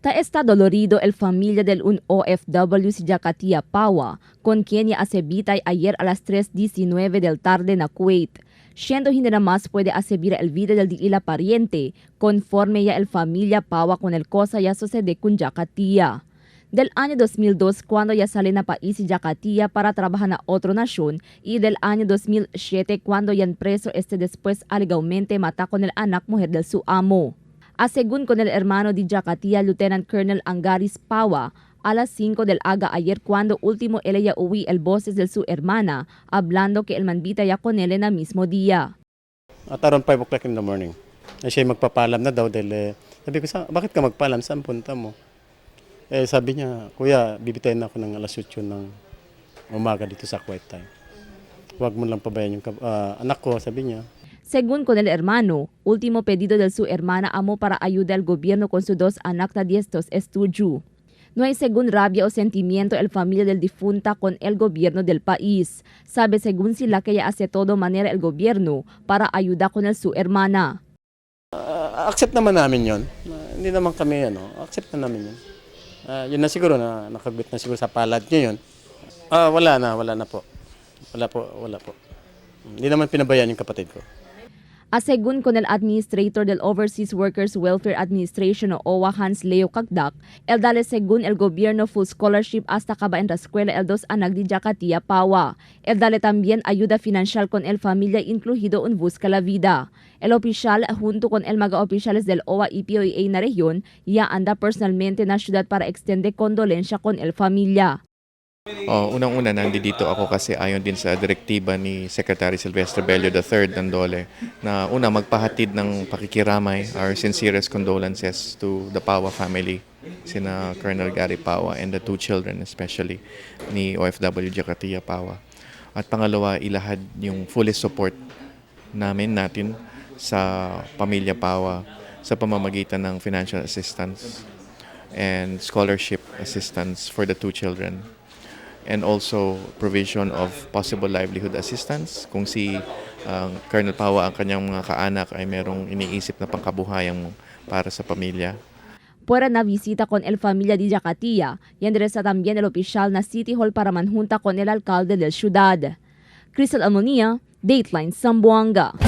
Está dolorido el familia del un OFW si Jakatia Pawa, con quien ya acebitay ayer a las 3:19 del tarde na Kuwait, siendo hindi na más puede asebir el vida del diila pariente, conforme ya el familia Pawa con el cosa ya sucede con Jakatia. Del año 2002 cuando ya sale na país si Jakatia para trabajar na otro nación y del año 2007 cuando yan preso después alegadamente mata con el anak mujer del su amo. Según con el hermano de Jakatia, Lieutenant Colonel Angaris Pawa, a las 5 del aga ayer cuando último ella uwi el voces de su hermana, hablando que el manbita ya con él na mismo día. At around 5 o'clock in the morning, siya magpapalam na daw dahil sabi ko, bakit ka magpalam? Saan punta mo? Sabi niya, kuya, bibitayin ako ng alas 8 ng umaga dito sa Kuwait time. Huwag mo lang pabayan yung anak ko, sabi niya. Según con el hermano, último pedido de su hermana amo para ayudar al gobierno con sus 2 anak na diestos estudio. No hay según rabia o sentimiento el familia del difunta con el gobierno del país. Sabe según sila que ya hace todo manera el gobierno para ayudar con su hermana. Accept naman namin yon. Hindi naman kami, accept na namin yun. Yun na siguro, nakagwit na siguro sa palad niya yun. Wala na po. Wala po. Hindi naman pinabayaan yung kapatid ko. Según con el administrator del Overseas Workers Welfare Administration o OWA Hans Leo Cagdac, el dale según el gobierno full scholarship hasta acaba en la escuela el 2 anak de Jakatia Pawa. El dale también ayuda financial con el familia incluido un Busca la Vida. El oficial junto con el mga oficiales del OWA y POEA na región ya anda personalmente na ciudad para extender condolencia con el familia. Unang-una nandito ako kasi ayon din sa direktiba ni Secretary Silvestre Bello III ng DOLE na una magpahatid ng pakikiramay, our sincerest condolences to the Pawa family, sina Colonel Gary Pawa and the 2 children especially ni OFW Jakatia Pawa. At pangalawa, ilahad yung fullest support natin sa pamilya Pawa sa pamamagitan ng financial assistance and scholarship assistance for the 2 children. And also provision of possible livelihood assistance kung si Colonel Pawa ang kanyang mga kaanak ay merong iniisip na pangkabuhayan para sa pamilya. Fuera na visita con el familia de Jakatia y endereza también el oficial na City Hall para manjunta con el alcalde del ciudad. Crystal Almonía, Dateline Zamboanga.